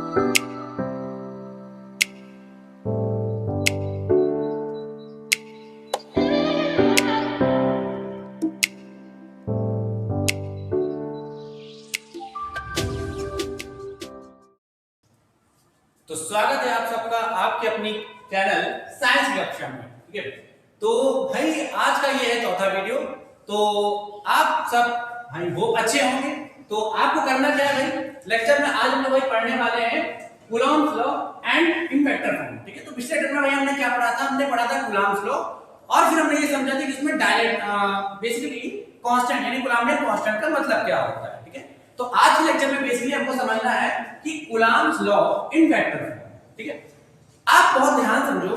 तो स्वागत है आप सबका आपके अपनी चैनल साइंस की कक्षा में। ठीक है, तो भाई आज का ये है चौथा वीडियो। तो आप सब भाई वो अच्छे होंगे। तो आपको करना क्या है भाई, लेक्चर में आज हम लोग भाई पढ़ने वाले हैं Coulomb's law and in vector form. ठीक है, तो पिछले लेक्चर में भाई हमने क्या पढ़ा था, हमने पढ़ा था कूलॉम्स लॉ और फिर हमने ये समझा था कि इसमें डायरेक्ट बेसिकली कांस्टेंट यानी कूलॉम कांस्टेंट का मतलब क्या होता है। ठीक है, तो आज के लेक्चर में बेसिकली हमको समझना है कि Coulomb's law in vector form. ठीक है, आप बहुत ध्यान समझो।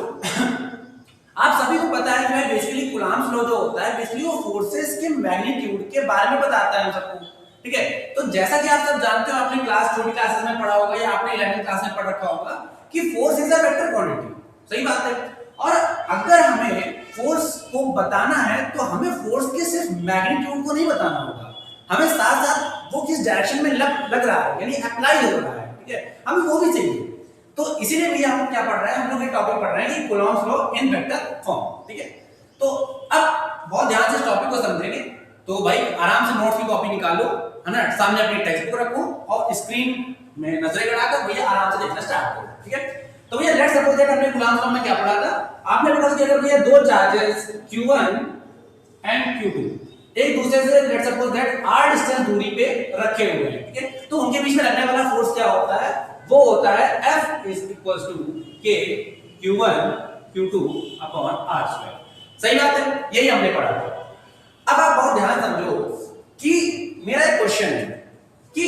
आप सभी को पता है कि भाई बेसिकली कूलॉम्स लॉ जो होता है बेसिकली वो फोर्सेस के मैग्नीट्यूड के बारे में बताता है हम सबको। ठीक है, तो जैसा कि आप सब जानते हो, आपने क्लास छोटी क्लासेस में पढ़ा होगा या आपने 11वीं क्लास में पढ़ रखा होगा कि force is a vector quantity. सही बात है। और अगर हमें फोर्स को बताना है तो हमें फोर्स के सिर्फ मैग्नीट्यूड को नहीं बताना होगा, हमें साथ साथ वो किस डायरेक्शन में लग रहा है यानी अप्लाई हो रहा है। ठीक है, हमें वो भी चाहिए। तो इसीलिए भैया हम क्या पढ़ रहे हैं, हम लोग एक टॉपिक पढ़ रहे हैं कि Coulomb's law in vector form. ठीक है, तो अब बहुत ध्यान से इस टॉपिक को समझेंगे। तो भाई आराम से नोट्स की कॉपी निकालो, है ना, सामने अपनी टेक्स्ट बुक रखो और स्क्रीन में नजरें गड़ाकर भैया आराम से देखना स्टार्ट करो। ठीक है, तो भैया लेट्स सपोज दैट हमने कूलॉम्स लॉ में क्या पढ़ा था, आपने पढ़ा था कि अगर भैया दो चार्जेस Q1 एंड Q2 एक दूसरे से let's suppose that r distance दूरी पे रखे हुए हैं। ठीक है, तो उनके बीच में लगने वाला फोर्स क्या होता है, वो होता है F is equals to K Q1 Q2 upon R²। सही बात है, यही हमने पढ़ा था। अब आप बहुत ध्यान समझो कि मेरा एक क्वेश्चन है कि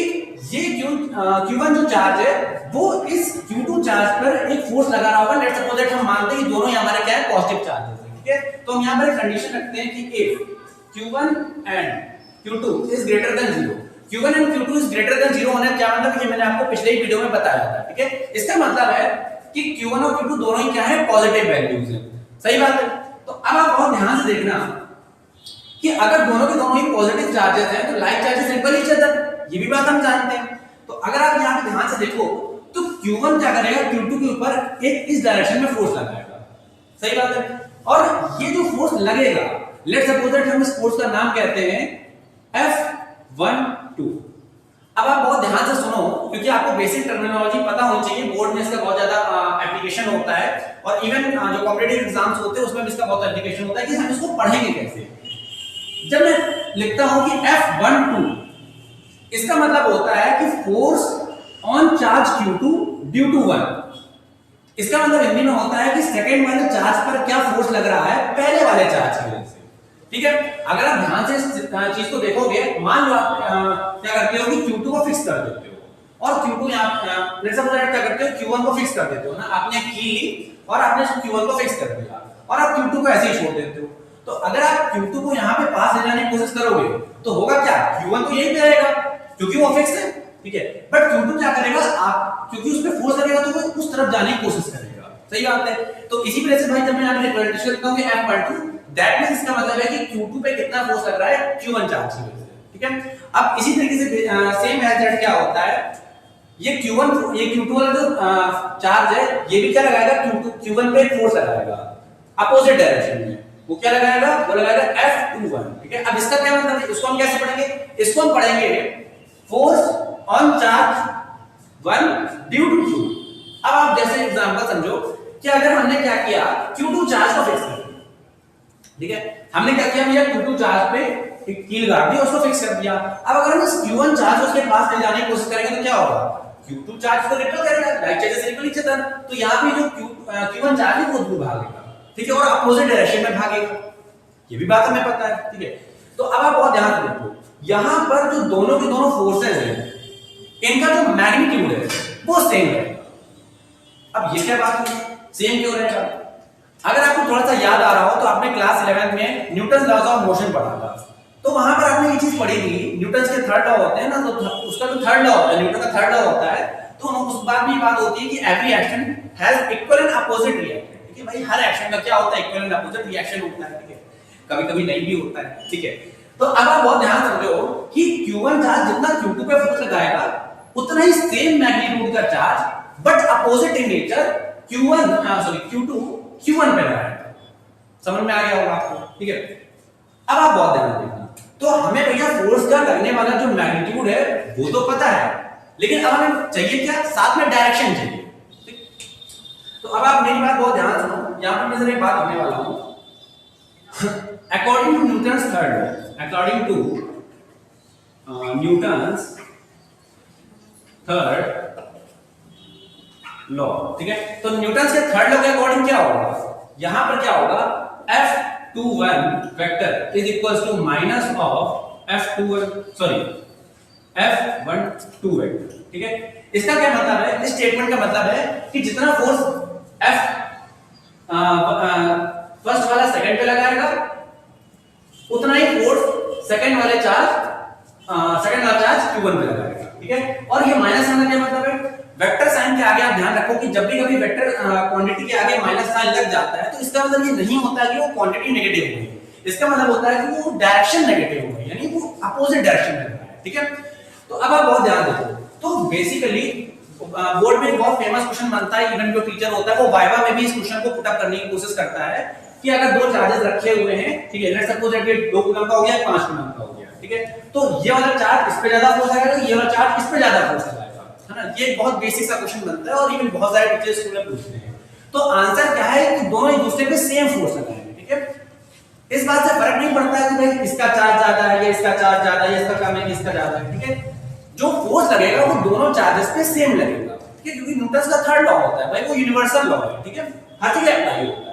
ये Q1 जो चार्ज है वो इस Q2 चार्ज पर एक फोर्स लगा रहा होगा। लेट्स सपोज दैट हम मानते हैं कि दोनों ही हमारे क्या है, पॉजिटिव चार्जेस हैं। ठीक है, तो हम यहां पर एक कंडीशन रखते हैं कि if Q1 and Q2 is greater than 0, Q1 and Q2 is greater than 0 होने का क्या मतलब, ये मैंने आपको पिछले ही वीडियो में बताया था। ठीक है, इसका मतलब है कि Q1 और Q2 दोनों ही क्या है, पॉजिटिव वैल्यूज हैं। सही बात है। तो अब आप बहुत ध्यान से देखना कि अगर दोनों के दोनों ही पॉजिटिव चार्जेस हैं तो like charges ripple each other, ये भी बात हम जानते हैं। तो अगर आप यहां पे ध्यान से देखो तो Q1 क्या करेगा, Q2 के ऊपर एक इस डायरेक्शन में फोर्स लगाएगा। सही बात है। और ये जो फोर्स लगेगा, लेट्स सपोज दैट हम इस फोर्स का नाम कहते हैं F12। अब आप बहुत ध्यान से सुनो क्योंकि आपको बेसिक टर्मिनोलॉजी पता होनी चाहिए, बोर्ड में इसका बहुत ज्यादा एप्लीकेशन होता है और इवन जो कॉम्पिटिटिव एग्जाम्स होते हैं उसमें भी इसका बहुत एप्लीकेशन होता है कि हम इसको पढ़ेंगे कैसे। जब मैं लिखता हूं कि F12, इसका मतलब होता है कि force on charge Q2 due to 1। इसका मतलब हिंदी में होता है कि सेकंड वाले चार्ज पर क्या फोर्स लग रहा है पहले वाले चार्ज की वजह से। ठीक है, अगर आप ध्यान से इस चीज को देखोगे, मान लो आप क्या करते हो कि Q2 को फिक्स कर देते हो और Q2 यहां लेट्स सपोज दैट क्या करते हो, Q1 को फिक्स कर देते हो ना, आपने की ली और आपने Q1 को फिक्स कर दिया और आप Q2 को ऐसे ही छोड़ देते हो। तो अगर आप Q2 को यहां पे पास ले जाने की कोशिश करोगे तो होगा क्या, Q1 तो यहीं पे रहेगा क्योंकि वो फिक्स है। ठीक है, बट Q2 क्या करेगा, आप क्योंकि उस पे फोर्स लगेगा तो वो उस तरफ जाने की कोशिश करेगा। सही बात है। तो इसी वजह से भाई जब मैं यहां पे रिप्रेजेंटेशन लिखता हूं कि F12, दैट मींस इसका मतलब है कि Q2 पे कितना फोर्स लग रहा है, Q1 चार्ज की वजह से। ठीक है, अब इसी तरीके से सेम एज दैट क्या होता है, ये Q2 वाला जो चार्ज है ये भी क्या लगाएगा, Q1 पे एक फोर्स लगाएगा अपोजिट डायरेक्शन में। वो क्या लगाएगा, वो लगाएगा F21। ठीक है, अब इसका क्या मतलब है, इसको हम कैसे पढ़ेंगे, इसको हम पढ़ेंगे force on charge 1 due to Q। अब आप जैसे एग्जांपल समझो कि अगर हमने क्या किया, Q2 चार्ज को फिक्स कर दिया। ठीक है, हमने क्या किया भैया, Q2 चार्ज पे एक कील गाड़ दी, उसको फिक्स कर दिया। अब अगर हम इस Q1 चार्ज उसके पास ले जाने की कोशिश करेंगे तो क्या होगा, Q2 चार्ज को रिपेल करेगा, like charges repel each other. तो यहां पे जो Q1 चार्ज है वो दूर भागेगा। ठीक है, और अपोजिट डायरेक्शन में भागेगा, ये भी बात हमें पता है। ठीक है, तो अब आप बहुत ध्यान से देखो, यहां पर जो दोनों के दोनों फोर्सेस हैं इनका जो मैग्नीट्यूड है वो सेम रहेगा। अब ये क्या बात है, सेम क्यों रहेगा, अगर आपको थोड़ा सा याद आ रहा हो तो आपने क्लास 11 में न्यूटन लॉज ऑफ मोशन पढ़ा था। तो वहां पर आपने ये चीज पढ़ी थी, न्यूटन के थर्ड लॉ होते हैं ना, तो उसका जो थर्ड लॉ होता है, न्यूटन का थर्ड लॉ होता है, तो उस बात में बात होती है कि every action has equal and opposite reaction. ठीक है भाई, हर एक्शन का क्या होता है, इक्वल एंड अपोजिट रिएक्शन होता है। ठीक है, कभी-कभी नहीं भी होता है। ठीक है, तो अब आप बहुत ध्यान समझो कि Q1 चार्ज जितना Q2 पे फोर्स लगाएगा उतना ही सेम मैग्नीट्यूड का charge but opposite in nature Q2 Q1 पे लगाएगा। समझ में आ गया होगा आपको, ठीक है। अब आप बहुत ध्यान देना, तो हमें भैया फोर्स का लगने वाला जो मैग्नीट्यूड है वो तो पता है, लेकिन अब हमें चाहिए क्या, साथ में डायरेक्शन चाहिए। तो अब आप मेरी बात बहुत ध्यान सुनो, यहां पर मैं जरा एक बात करने वाला हूं। According to Newton's third law, according to Newton's third law, ठीक है। तो न्यूटन्स के थर्ड लॉ के अकॉर्डिंग क्या होगा, यहां पर क्या होगा, F21 vector is equals to minus of F12 vector, ठीक है। इसका क्या मतलब है, इस स्टेटमेंट का मतलब है कि जितना फोर्स F फर्स्ट वाला सेकंड पे लगाएगा उतना ही फोर्स सेकंड वाला चार्ज Q1 पे लगाएगा, ठीक है। और ये माइनस साइन का क्या मतलब है, वेक्टर साइन के आगे आप ध्यान रखो कि जब भी कभी वेक्टर क्वांटिटी के आगे माइनस साइन लग जाता है तो इसका मतलब ये नहीं होता कि वो क्वांटिटी नेगेटिव हो गई, इसका मतलब होता है कि वो डायरेक्शन नेगेटिव हो गई, यानी वो अपोजिट डायरेक्शन में है, ठीक है। तो अब आप बहुत ध्यान देखो, तो बेसिकली बोर्ड में बहुत फेमस क्वेश्चन बनता है, इवन जो टीचर होता है वो वाइवा में भी इस क्वेश्चन को पुट अप करने की कोशिश करता है कि अगर दो चार्जेस रखे हुए हैं, ठीक है, लेट्स सपोज दैट 2 कूलम का हो गया, 5 कूलम का हो गया, ठीक है, तो ये वाला चार्ज इस पे ज्यादा फोर्स आएगा, ये वाला चार्ज इस पे ज्यादा फोर्स आएगा, है ना। ये बहुत बेसिक सा क्वेश्चन बनता है और इवन बहुत सारे टीचर्स स्कूल में पूछते हैं। तो आंसर क्या है कि दोनों एक दूसरे पे सेम फोर्स लगाएंगे, ठीक है। इस बात से फर्क नहीं पड़ता है कि भाई इसका चार्ज ज्यादा है या इसका चार्ज ज्यादा है, इसका कम है इसका ज्यादा है, ठीक है। जो फोर्स लगेगा वो दोनों चार्जेस पे सेम लगेगा, ठीक है, क्योंकि न्यूटन्स का थर्ड लॉ होता है भाई, वो यूनिवर्सल लॉ है, ठीक है, हर जगह अप्लाई होता है।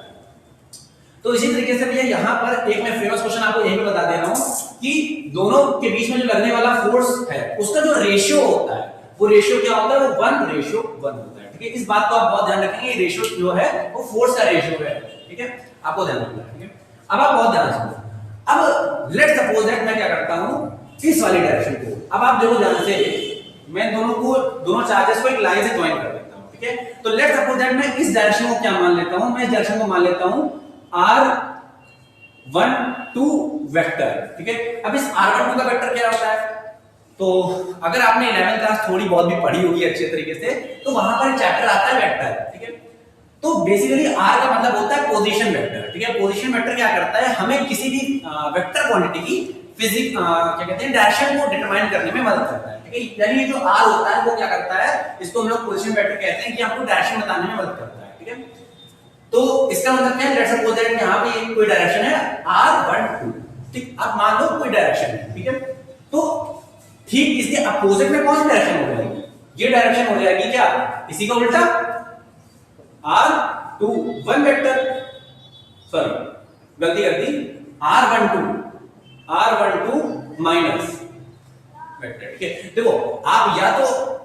तो इसी तरीके से भैया यहाँ पर एक मैं फेमस क्वेश्चन आपको यही पे बता दे रहा हूँ कि दोनों के बीच में जो लगने वाला फोर्स है उसका जो रेशियो होता है वो रेशियो क्या होता है, वो 1:1 होता है, ठीक है। इस बात को आप बहुत ध्यान रखेंगे, रेशियो जो है वो फोर्स का रेशियो है, ठीक है, आपको ध्यान रखना है, ठीक है। अब आप बहुत ध्यान सुनो, अब लेट्स सपोज दैट मैं क्या करता हूँ इस वाली डायरेक्शन को, अब आप देखो ध्यान से, मैं दोनों चार्जेस को एक लाइन से ज्वाइन कर देता हूँ, ठीक है। तो लेट्स सपोज दैट मैं इस डायरेक्शन को क्या मान लेता हूँ, मैं इस डायरेक्शन को मान लेता हूँ R12 वेक्टर, ठीक है। अब इस R12 का वेक्टर क्या होता है, तो अगर आपने 11th क्लास थोड़ी बहुत भी पढ़ी होगी अच्छे तरीके से, तो वहां पर चैप्टर आता है वेक्टर, ठीक है। तो बेसिकली R का मतलब होता है पोजीशन वेक्टर, ठीक है। पोजीशन वेक्टर क्या करता है, हमें किसी भी वेक्टर क्वांटिटी की फिजिक्स क्या कहते हैं, डायरेक्शन को डिटरमाइन करने में मदद करता है, ठीक है। यानी जो R होता है वो क्या करता है, इसको हम लोग पोजीशन वेक्टर कहते हैं कि आपको डायरेक्शन बताने में मदद करता है, ठीक है। तो इसका मतलब क्या है, लेट्स सपोज दैट यहां पे कोई डायरेक्शन है R12, ठीक, आप मान लो कोई डायरेक्शन है, ठीक है। तो ठीक इसके अपोजिट में कौन सी डायरेक्शन हो जाएगी, ये डायरेक्शन हो जाएगी क्या, इसी का उल्टा R21 वेक्टर, सॉरी गलती कर दी, R12 माइनस वेक्टर, ठीक है। देखो आप या तो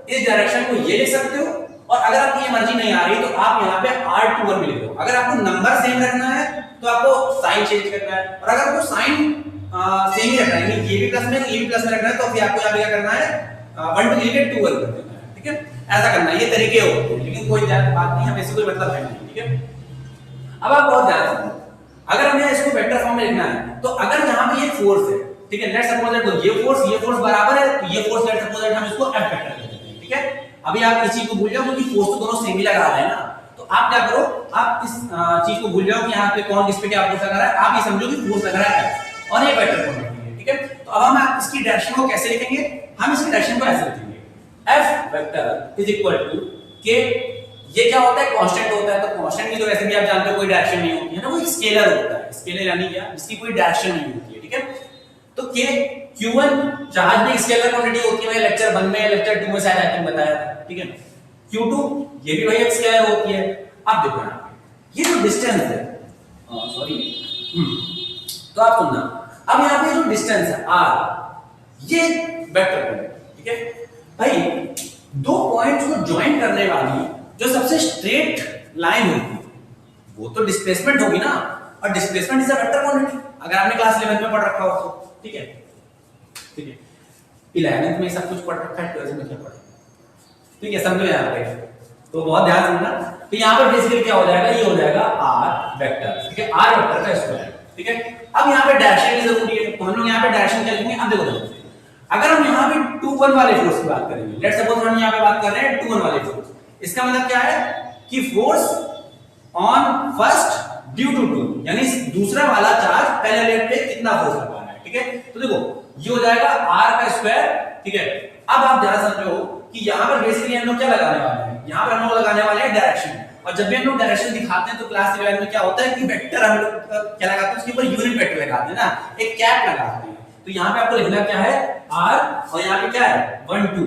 इस डायरेक्शन को ये लिख सकते हो, और अगर आपकी ये मर्जी नहीं आ रही तो आप यहाँ पे R21 में लिख दो। अगर आपको नंबर सेम रखना है तो आपको साइन चेंज करना है, और अगर आपको साइन सेम ही रखना है, यानी ये भी प्लस में ये भी प्लस में रखना है, तो फिर आपको यहाँ पे क्या करना है, 1 to लेके 2 कर देना है, ठीक है। ऐसा करना है, ये तरीके होते हैं, लेकिन कोई बात नहीं, हमें इससे कोई मतलब है नहीं, ठीक है। अब आप बहुत ध्यान रखना, अगर हमें इसको वेक्टर फॉर्म में लिखना है, तो अगर यहाँ पे ये फोर्स है, ठीक है, लेट्स सपोज दैट ये फोर्स बराबर है, तो ये फोर्स लेट्स सपोज दैट हम इसको F वेक्टर कह देते हैं, ठीक है। अभी आप इस चीज को भूल जाओ क्योंकि फोर्स तो दोनों सेम ही लगा रहे हैं ना, तो आप क्या करो, आप इस चीज को भूल जाओ कि यहाँ पे कौन किस पे क्या फोर्स लगा रहा है, आप ये समझो कि फोर्स लग रहा है F और ये वेक्टर क्वांटिटी है, ठीक है। तो अब हम इसकी डायरेक्शन को कैसे लिखेंगे, हम इसकी डायरेक्शन को ऐसे लिखेंगे, F vector is equal to K, ये क्या होता है, कांस्टेंट होता है, तो कांस्टेंट की तो वैसे भी आप जानते हो कोई डायरेक्शन नहीं होती है ना, वो एक स्केलर होता है, स्केलर यानी क्या, इसकी कोई डायरेक्शन नहीं होती है, ठीक है। तो के Q1 चार्ज भी स्केलर क्वांटिटी होती है, लेक्चर 1 में लेक्चर 2 में शायद आई थिंक बताया था, ठीक है। Q2 ये भी वही एक स्केलर होती है। अब देखो यहाँ पे ये जो डिस्टेंस है, सॉरी, तो आप सुनना, अब यहाँ पे जो डिस्टेंस है R, ये वेक्टर क्वांटिटी, ठीक है भाई। दो पॉइंट्स को ज्वाइन करने वाली जो सबसे स्ट्रेट लाइन होगी वो तो डिस्प्लेसमेंट होगी ना, और displacement is a vector quantity, अगर आपने क्लास 11 में पढ़ रखा हो तो, ठीक है, ठीक है। 11th में सब कुछ पढ़ रखा है, 12th में क्या पढ़ा, ठीक है, समझो यहाँ पे, तो बहुत ध्यान सुनना। तो यहाँ पर बेसिकली क्या हो जाएगा, ये हो जाएगा R वेक्टर, ठीक है, R वेक्टर का स्क्वायर, ठीक है। अब यहाँ पे डायरेक्शन की जरूरी है, तो हम लोग यहाँ पे डायरेक्शन क्या लिखेंगे, अब देखो अगर हम यहाँ पे 2-1 वाले फोर्स की बात करेंगे, लेट्स सपोज हम यहाँ पे बात कर रहे हैं 2-1 वाले फोर्स, इसका मतलब क्या है कि force on first due to 2, यानी दूसरा वाला चार्ज पहले लेग पे कितना फोर्स लगा रहा है, ठीक है। तो देखो ये हो जाएगा r का स्क्वायर, ठीक है। अब आप ध्यान समझो कि यहाँ पर बेसिकली हम लोग क्या लगाने वाले हैं, यहाँ पर हम लोग लगाने वाले हैं डायरेक्शन, और जब भी हम लोग डायरेक्शन दिखाते हैं तो क्लास 11 में क्या होता है कि वेक्टर हम लोग क्या लगाते हैं, उसके ऊपर यूनिट वेक्टर लगाते हैं ना, एक कैप लगाते हैं। तो यहाँ पे आपको लिखना क्या है r, और यहाँ पे क्या है 1 2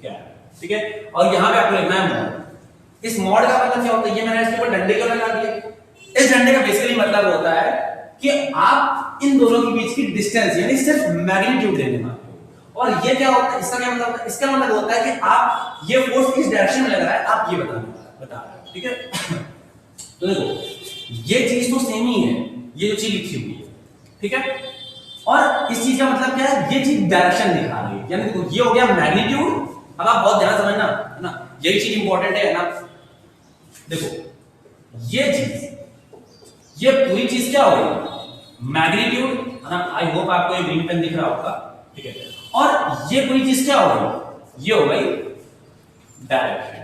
कैप, ठीक है। और यहाँ पे आपको लिखना है मॉड। इस मॉड का मतलब क्या होता है, ये मैंने इसके ऊपर डंडे क्यों लगा दिए, इस डंडे का बेसिकली मतलब होता है कि आप इन दोनों के बीच की डिस्टेंस यानी सिर्फ मैग्नीट्यूड देने वाले हो। और ये क्या होता है, इसका क्या मतलब होता है, इसका मतलब होता है कि आप ये फोर्स इस डायरेक्शन में लग रहा है, आप ये बता रहे हो, ठीक है। तो देखो ये चीज तो सेम ही है, ये जो चीज लिखी हुई है, ठीक है। और इस चीज का मतलब क्या है, ये चीज डायरेक्शन दिखा रही है, यानी देखो ये हो गया मैग्नीट्यूड। अब आप बहुत ध्यान समझना है ना, यही चीज इंपॉर्टेंट है ना। देखो ये चीज, ये पूरी चीज क्या हो गई मैग्नीट्यूड, आई होप आपको ये ग्रीन पेन दिख रहा होगा, ठीक है। और ये पूरी चीज क्या हो गई, ये हो गई डायरेक्शन।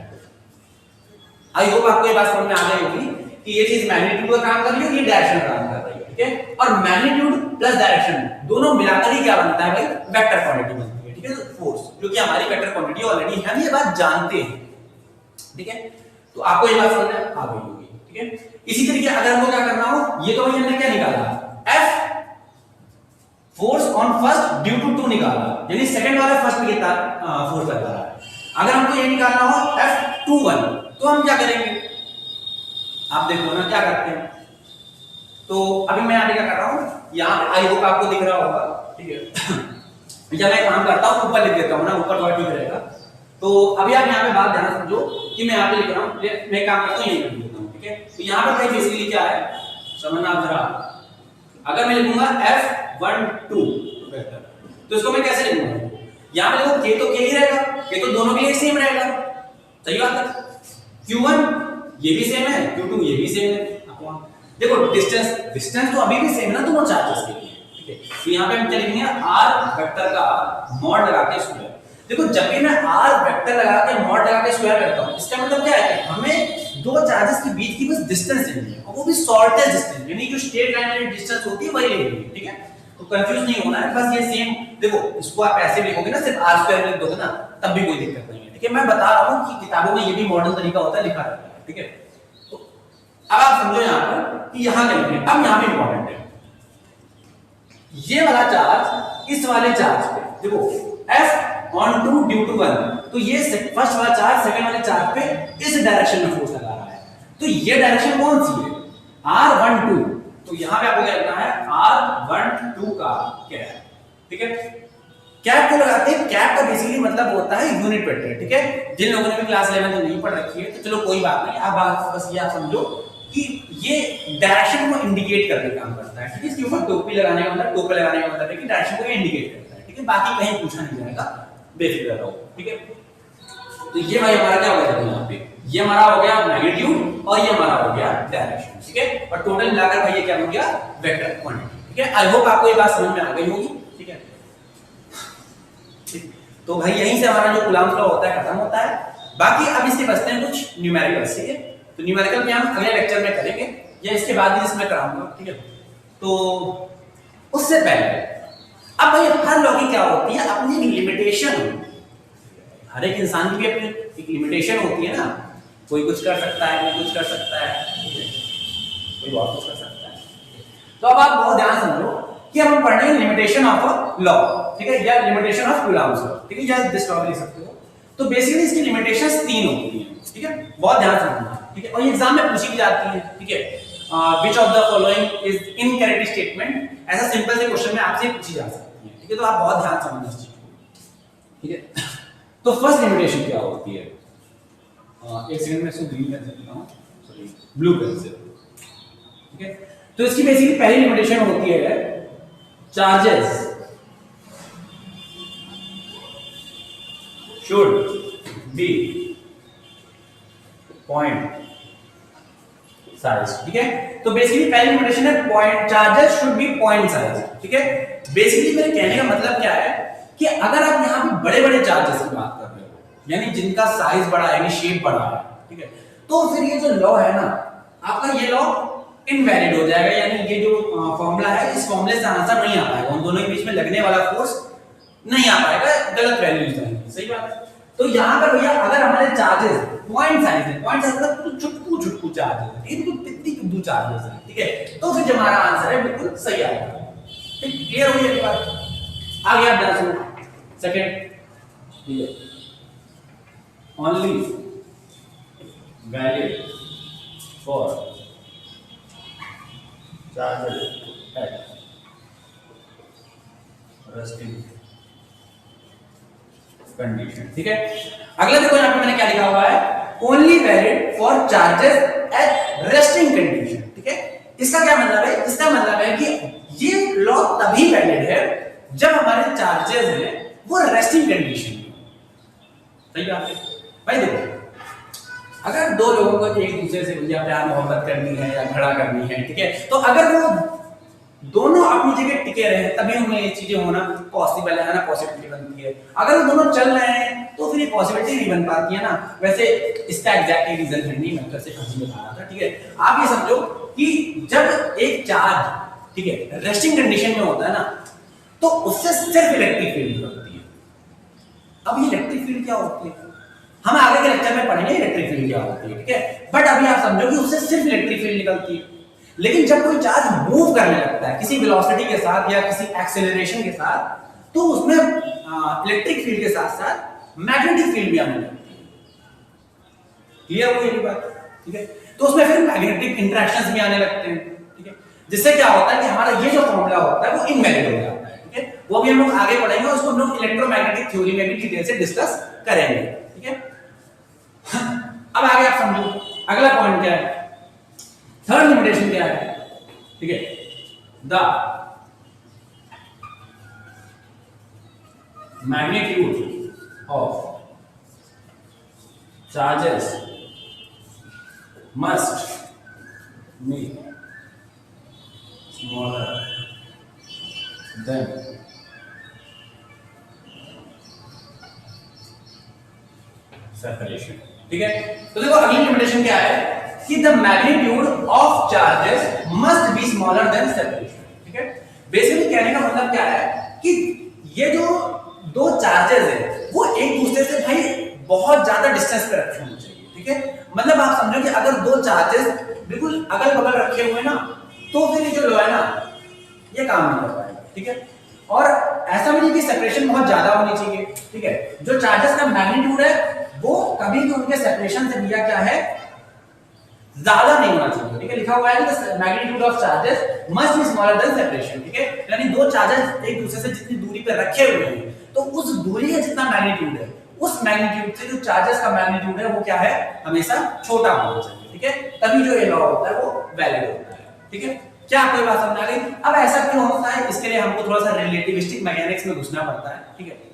आई होप आपको ये बात समझ में आ गई होगी कि ये चीज मैग्नीट्यूड का काम कर रही है, ये डायरेक्शन का काम कर रही है, ठीक है। और मैग्नीट्यूड प्लस डायरेक्शन दोनों मिलाकर ही क्या बनता है भाई, वेक्टर क्वांटिटी बनती है, ठीक है। फोर्स जो कि हमारी वेक्टर क्वांटिटी ऑलरेडी हम ये बात जानते हैं, ठीक है। तो आपको ये बात समझ में आ गई होगी, ठीक है। इसी तरीके अगर हमको क्या करना हो, ये तो भाई हमने क्या निकाला, F force on first due to 2 निकाला, यानी सेकंड वाला फर्स्ट में कितना फोर्स लगा रहा है। अगर हमको ये निकालना हो F21, तो हम क्या करेंगे, आप देखो ना क्या करते हैं। तो अभी मैं यहाँ पे क्या कर रहा हूँ, यहाँ पे आई होप आपको दिख रहा होगा, ठीक है। जब मैं काम करता हूँ ऊपर लिख देता हूँ ना, ऊपर थोड़ा ठीक रहेगा। तो अभी आप यहाँ पे बात ध्यान समझो कि मैं यहाँ पे लिख रहा हूँ, मैं काम करता हूँ यही लिख देता हूँ, ठीक है। तो यहाँ पर भाई बेसिकली क्या है समझना आप जरा, अगर मैं लिखूंगा F12 तो इसको मैं कैसे लिखूंगा, यहाँ पे देखो k तो k ही रहेगा, k तो दोनों के लिए सेम रहेगा, सही बात है। Q1 ये भी सेम है, Q2 ये भी सेम है। देखो डिस्टेंस तो अभी भी सेम है ना दोनों चार्जेस के लिए, ठीक है। तो यहाँ पे हम क्या लिखेंगे r वेक्टर का मॉड लगा के स्क्वायर। देखो जब भी मैं r वेक्टर लगा के मॉड लगा के स्क्वायर करता हूँ, इसका मतलब क्या है कि हमें दो चार्जेस के बीच की बस डिस्टेंस लेनी है, और वो भी शॉर्टेस्ट डिस्टेंस, यानी जो स्ट्रेट लाइन वाली डिस्टेंस होती है वही लेनी है, ठीक है। तो कंफ्यूज नहीं होना है, बस ये सेम। देखो इसको आप ऐसे लिखोगे ना, सिर्फ r स्क्वायर लिख दोगे ना, तब भी कोई दिक्कत नहीं है, ठीक है। मैं बता रहा हूँ कि किताबों में ये भी मॉडर्न तरीका होता है, लिखा रहता है, ठीक है। तो अब आप समझो यहाँ पर कि यहाँ क्या लिखें। अब यहाँ पे इंपॉर्टेंट है ये वाला चार्ज इस वाले चार्ज पे, देखो F ऑन 2 ड्यू टू 1, तो ये फर्स्ट वाला चार्ज सेकंड वाले चार्ज पे इस डायरेक्शन में फोर्स लगा रहा है। तो ये डायरेक्शन कौन सी है, R12। तो यहां पे आपको क्या लिखना है R12 का कैप, ठीक है। कैप को लगाते हैं, कैप का बेसिकली मतलब होता है यूनिट वेक्टर, ठीक है। जिन लोगों ने भी क्लास 11 में नहीं पढ़ रखी है तो चलो कोई बात नहीं, आप बस ये आप समझो कि ये डायरेक्शन को इंडिकेट करके काम करता है, ठीक है। इसके ऊपर टोपी लगाने का मतलब, टोपी लगाने का मतलब है कि डायरेक्शन को इंडिकेट करता है, ठीक है। बाकी कहीं पूछा नहीं जाएगा, बेफिक्र रहो, ठीक है। तो ये भाई हमारा क्या हो गया यहाँ पे, ये हमारा हो गया मैग्नीट्यूड और ये हमारा हो गया डायरेक्शन, ठीक है। और टोटल मिलाकर भाई ये क्या हो गया वेक्टर क्वांटिटी, ठीक है। आई होप आपको ये बात समझ में आ गई होगी, ठीक है। तो भाई यहीं से हमारा जो कूलम्ब लॉ होता है खत्म होता है। बाकी अब इसके बचते हैं कुछ न्यूमेरिकल्स, ठीक है। तो न्यूमेरिकल भी हम अगले लेक्चर में करेंगे या इसके बाद भी इसमें कराऊंगा, ठीक है। तो उससे पहले अब भाई हर लॉ की क्या होती है, अपनी लिमिटेशन होती है। हर एक इंसान की भी अपनी एक लिमिटेशन होती है ना, कोई कुछ कर सकता है, कोई कुछ कर सकता है, कोई बहुत कुछ कर सकता है। तो अब आप बहुत ध्यान समझो कि हम पढ़ रहे हैं लिमिटेशन ऑफ अ लॉ, ठीक है, या लिमिटेशन ऑफ कूलम्ब्स लॉ, ठीक है, या दिस लॉ भी लिख सकते हो। तो बेसिकली इसकी लिमिटेशंस 3 होती हैं, ठीक है। बहुत ध्यान समझना, ठीक है। और ये एग्जाम में पूछी भी जाती है, ठीक है। Which of the following is incorrect statement, ऐसा सिंपल से क्वेश्चन में आपसे पूछी जा सकती है, ठीक है। तो आप बहुत ध्यान समझना इस चीज को, ठीक है। तो फर्स्ट लिमिटेशन क्या होती है, एक सेकंड में इसको ग्रीन पेन से लिखता हूं, सॉरी ब्लू पेन से, ठीक है। तो इसकी बेसिकली पहली लिमिटेशन होती है charges should be point size, ठीक है। तो बेसिकली पहली लिमिटेशन है point charges should be point size, ठीक है। बेसिकली मेरे कहने का मतलब क्या है कि अगर आप यहाँ पे बड़े बड़े चार्जेस की बात कर रहे हो यानी जिनका साइज बड़ा है यानी शेप बड़ा है, ठीक है, तो फिर ये जो लॉ है ना आपका ये लॉ इनवैलिड हो जाएगा, यानी ये जो फॉर्मूला है इस फॉर्मूले से आंसर नहीं आ पाएगा, उन दोनों के बीच में लगने वाला फोर्स नहीं आ पाएगा, गलत वैल्यूज आएंगी, सही बात है। तो यहाँ पर भैया अगर हमारे चार्जेस पॉइंट साइज है, पॉइंट साइज मतलब चुटकू चुटकू चार्जेस है, ये बिल्कुल पिद्दी पिद्दू चार्जेस है, ठीक है, तो फिर जो हमारा आंसर है बिल्कुल सही आएगा। ठीक, क्लियर हो गया ये बात। आगे आप ध्यान सुनो, second only valid for charges at resting condition, ठीक है। अगला देखो यहाँ पे मैंने क्या लिखा हुआ है, only valid for charges at resting condition, ठीक है। इसका क्या मतलब है, इसका मतलब है कि ये लॉ तभी वैलिड है जब हमारे चार्जेस हैं वो रेस्टिंग कंडीशन में, सही बात है भाई। देखो अगर दो लोगों को एक दूसरे से या प्यार मोहब्बत करनी है या झगड़ा करनी है, ठीक है, तो अगर वो दोनों अपनी जगह टिके रहे तभी उनमें ये चीजें होना पॉसिबल है ना, पॉसिबिलिटी बनती है। अगर वो दोनों चल रहे हैं तो फिर ये पॉसिबिलिटी नहीं बन पाती है ना। वैसे इसका एग्जैक्टली रीजन है नहीं, मैं तो सिर्फ हंसी बता रहा था, ठीक है। आप ये समझो कि जब एक चार्ज, ठीक है, रेस्टिंग कंडीशन में होता है ना तो उससे सिर्फ इलेक्ट्रिक फील्ड निकलती है। अब ये इलेक्ट्रिक फील्ड क्या होती है हम आगे के लेक्चर में पढ़ेंगे इलेक्ट्रिक फील्ड क्या होती है, ठीक है, बट अभी आप समझो कि उससे सिर्फ इलेक्ट्रिक फील्ड निकलती है। लेकिन जब कोई चार्ज मूव करने लगता है किसी वेलोसिटी के साथ या किसी एक्सेलरेशन के साथ तो उसमें इलेक्ट्रिक फील्ड के साथ साथ मैग्नेटिक फील्ड भी आने लगती है। क्लियर हो गई बात, ठीक है। तो उसमें फिर मैग्नेटिक इंटरेक्शंस भी आने लगते हैं, ठीक है, जिससे क्या होता है कि हमारा ये जो फॉर्मूला होता है वो इनवैलिड हो जाता है, ठीक है। वो भी हम लोग आगे पढ़ेंगे, उसको हम लोग इलेक्ट्रोमैग्नेटिक थ्योरी में भी डिटेल से डिस्कस करेंगे, ठीक है। अब आगे आप समझो अगला पॉइंट क्या है, थर्ड लिमिटेशन क्या है, ठीक है, the magnitude of charges must be smaller than separation, ठीक है। तो देखो अगली लिमिटेशन क्या है कि the magnitude of charges must be smaller than separation, ठीक है। बेसिकली कहने का मतलब क्या है कि ये जो दो चार्जेस है वो एक दूसरे से भाई बहुत ज्यादा डिस्टेंस पे रखे होने चाहिए, ठीक है। मतलब आप समझो कि अगर दो चार्जेस बिल्कुल अगल बगल रखे हुए ना तो फिर ये जो लो है ना ये काम नहीं कर पाएगा, ठीक है। और ऐसा भी नहीं कि सेपरेशन बहुत ज्यादा होनी चाहिए, ठीक है। जो चार्जेस का मैग्नीट्यूड है वो कभी भी उनके सेपरेशन से भैया क्या है ज्यादा नहीं होना चाहिए, ठीक है। लिखा हुआ है कि magnitude of charges must be smaller than separation, ठीक है। यानी दो चार्जेस एक दूसरे से जितनी दूरी पे रखे हुए हैं तो उस दूरी का जितना मैग्नीट्यूड है उस मैग्नीट्यूड से जो चार्जेस का मैग्नीट्यूड है वो क्या है हमेशा छोटा होना चाहिए, ठीक है। तभी जो ये लॉ होता है वो वैलिड होता है, ठीक है। क्या आपको बात समझ आ गई? अब ऐसा क्यों होता है इसके लिए हमको थोड़ा सा रिलेटिविस्टिक मैकेनिक्स में घुसना पड़ता है, ठीक है।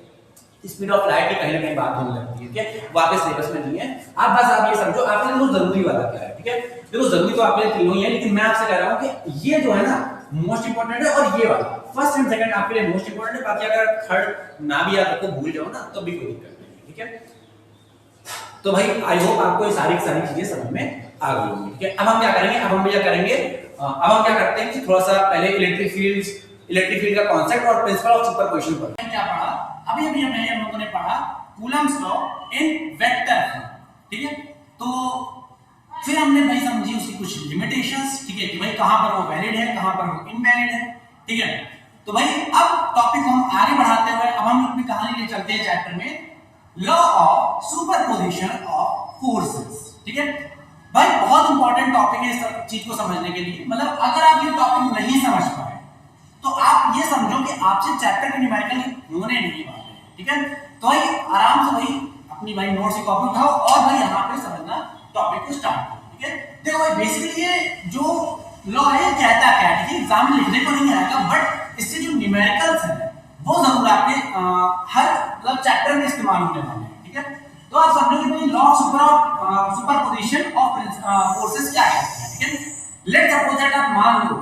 स्पीड ऑफ लाइट की कहीं ना कहीं बात होने लगती है, ठीक है। वापस सिलेबस में नहीं है, आप बस आप ये समझो आपके लिए जरूरी वाला क्या है, ठीक है। देखो जरूरी तो आपके लिए तीनों ही है, लेकिन मैं आपसे कह रहा हूं कि ये जो है ना मोस्ट इंपोर्टेंट है और ये वाला फर्स्ट एंड सेकंड आपके लिए मोस्ट इंपोर्टेंट है। बाकी अगर थर्ड ना भी आप भूल जाओ ना तो भी कोई दिक्कत नहीं, ठीक है। तो भाई आई होप आपको ये सारी चीजें समझ में आ गई होंगी, ठीक है। अब हम क्या करेंगे, अब हम क्या करते हैं कि थोड़ा सा पहले इलेक्ट्रिक फील्ड का कांसेप्ट और प्रिंसिपल ऑफ सुपरपोजिशन पढ़ते हैं। क्या पढ़ा अभी हम लोगों ने पढ़ा Coulomb's law in vector form, ठीक है। तो फिर हमने भाई समझी उसकी कुछ लिमिटेशंस, ठीक है, कि भाई कहां पर वो वैलिड है कहां पर वो इनवैलिड है, ठीक है। तो भाई अब टॉपिक को हम आगे बढ़ाते हुए अब हम अपनी कहानी ले चलते हैं चैप्टर में law of superposition of forces, ठीक है। भाई बहुत इंपॉर्टेंट टॉपिक है इस चीज को समझने के लिए। मतलब अगर आप ये टॉपिक नहीं समझ पाए तो आप ये समझो कि आपसे चैप्टर के न्यूमेरिकल होने नहीं वाले, ठीक है। तो भाई आराम से भाई अपनी भाई नोट्स की कॉपी उठाओ और भाई यहाँ पे समझना टॉपिक को स्टार्ट करो, ठीक है। देखो भाई बेसिकली ये जो लॉ है कहता क्या है, ठीक है, एग्जाम में लिखने को नहीं आएगा बट इससे जो न्यूमेरिकल्स है वो जरूर आपके हर मतलब चैप्टर में इस्तेमाल होने वाले हैं, ठीक है। तो आप समझो कि law of superposition of forces क्या है, ठीक है। लेट्स सपोज दैट आप मान लो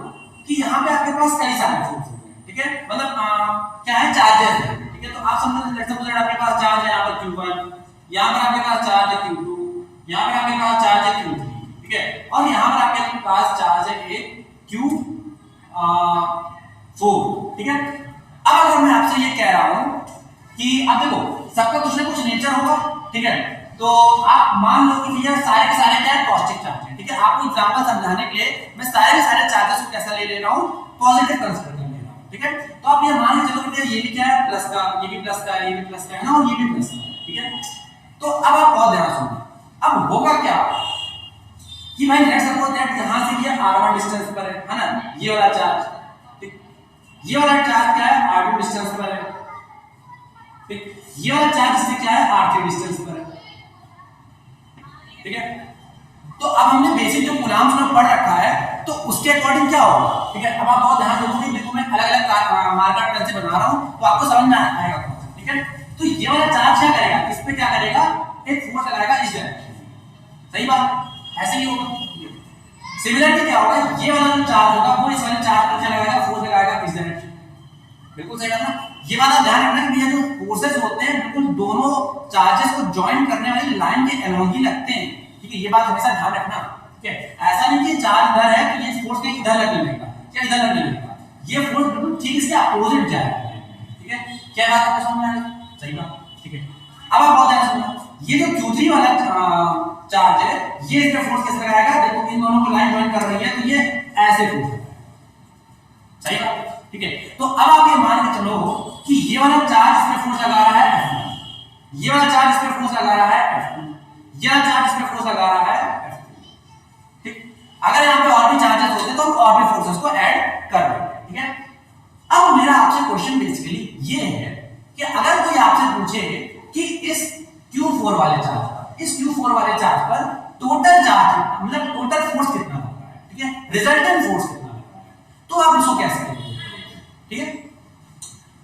कि यहाँ पे आपके पास कई सारे फोर्स होते हैं, ठीक है, मतलब क्या है, चार्जेस है, ठीक है। तो आप समझो लेट्स सपोज दैट आपके पास चार्ज है यहाँ पर Q1, यहाँ पर आपके पास चार्ज है Q2, यहाँ पे आपके पास चार्ज है Q3, ठीक है, और यहाँ पर आपके पास चार्ज है एक Q4, ठीक है। अब अगर मैं आपसे ये कह रहा हूँ कि अब देखो सबका कुछ ना कुछ नेचर होगा, ठीक है, तो आप मान लो कि भैया सारे के सारे क्या है, पॉजिटिव चार्ज है, ठीक है। आपको एग्जांपल समझाने के लिए मैं सारे के सारे चार्जेस को कैसा ले रहा हूं, पॉजिटिव कंसीडर कर ले रहा हूं, ठीक है। तो आप ये मान के चलो कि भैया ये भी क्या है, प्लस का, ये भी प्लस का, ये भी प्लस का है ना, और ये भी प्लस का, ठीक है। तो अब आप बहुत ध्यान सुनिए, अब होगा क्या कि भाई लेट्स सपोज दैट यहां से ये r1 डिस्टेंस पर है ना, ये वाला चार्ज, ठीक, ये वाला चार्ज क्या है, r2 डिस्टेंस पर है, ठीक, ये वाला चार्ज इससे क्या है, r3 डिस्टेंस पर है, ठीक है। तो अब हमने बेसिक जो कूलम्ब्स में पढ़ रखा है तो उसके अकॉर्डिंग क्या होगा, ठीक है। अब आप बहुत ध्यान दोगे, देखो मैं अलग-अलग मार्कर पेन से बना रहा हूं तो आपको समझ में आएगा, ठीक है। तो ये वाला चार्ज क्या करेगा, इस पे क्या करेगा, एक फोर्स लगाएगा इस डायरेक्शन में, सही बात, ऐसे ही होगा। सिमिलरली क्या होगा, ये वाला जो चार्ज होगा वो इस वाले चार्ज पर क्या लगाएगा, फोर्स लगाएगा इस डायरेक्शन, बिल्कुल सही बात ना। ये वाला ध्यान रखना कि भैया जो फोर्सेस होते हैं बिल्कुल दोनों चार्जेस को ज्वाइन करने वाली लाइन के अलोंग ही लगते हैं, ठीक है, ये बात हमेशा ध्यान रखना, ठीक है। ऐसा नहीं कि चार्ज इधर है कि ये फोर्स कहीं इधर लगने लगेगा या इधर लगने लगेगा, ये फोर्स बिल्कुल ठीक इसके अपोजिट जाएगा, ठीक है। क्या बात आपको समझ में आ रही है, सही बात, ठीक है। अब आप बहुत ध्यान सुनना, ये जो Q3 वाला चार्ज है ये इस पे फोर्स कैसे लगाएगा, देखो इन दोनों को लाइन ज्वाइन कर रही है तो ये ऐसे फोर्स, सही बात, ठीक है। तो अब आप ये मान के चलो कि ये वाला चार्ज इस पे फोर्स लगा रहा है F1, ये वाला चार्ज इस पे फोर्स लगा रहा है F2, ये वाला चार्ज इस पे फोर्स लगा रहा है F3, ठीक। अगर यहाँ पे और भी चार्जेस होते तो हम और भी फोर्सेस को ऐड कर देंगे, ठीक है। अब मेरा आपसे क्वेश्चन बेसिकली ये है कि अगर कोई आपसे पूछे कि इस Q4 वाले चार्ज पर, इस Q4 वाले चार्ज पर टोटल चार्ज मतलब टोटल फोर्स कितना लग रहा है, ठीक है, रिजल्टेंट फोर्स कितना लग रहा है, तो आप इसको कैसे करेंगे, ठीक है।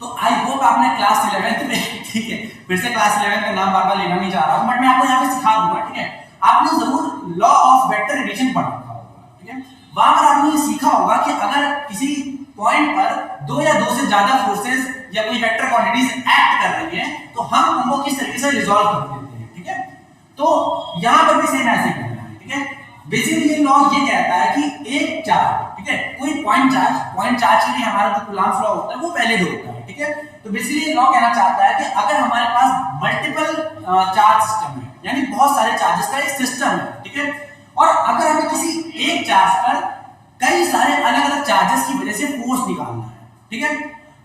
तो आई होप आपने क्लास 11th में, ठीक है, फिर से क्लास 11th का नाम बार-बार लेना नहीं चाह रहा हूं बट मैं आपको यहां पे सिखा दूंगा, ठीक है। आपने जरूर लॉ ऑफ वेक्टर एडिशन पढ़ा होगा, ठीक है। वहां पर आपने ये सीखा होगा कि अगर किसी पॉइंट पर दो या दो से ज्यादा फोर्सेस या कोई वेक्टर क्वांटिटीज एक्ट कर रही हैं तो हम उनको किस तरीके से रिजॉल्व कर देते हैं, ठीक है। तो यहां पर भी सेम ऐसे करना है, ठीक है। बेसिकली ये लॉ ये कहता है कि एक चार्ज, ठीक है, कोई पॉइंट चार्ज के लिए हमारा जो कूलम्ब्स लॉ होता है वो पहले जो होता है, ठीक है। तो बेसिकली ये लॉ कहना चाहता है कि अगर हमारे पास मल्टीपल चार्ज सिस्टम है यानी बहुत सारे चार्जेस का एक सिस्टम है, ठीक है, और अगर हमें किसी एक चार्ज पर कई सारे अलग-अलग चार्जेस की वजह से फोर्स निकालना है, ठीक है,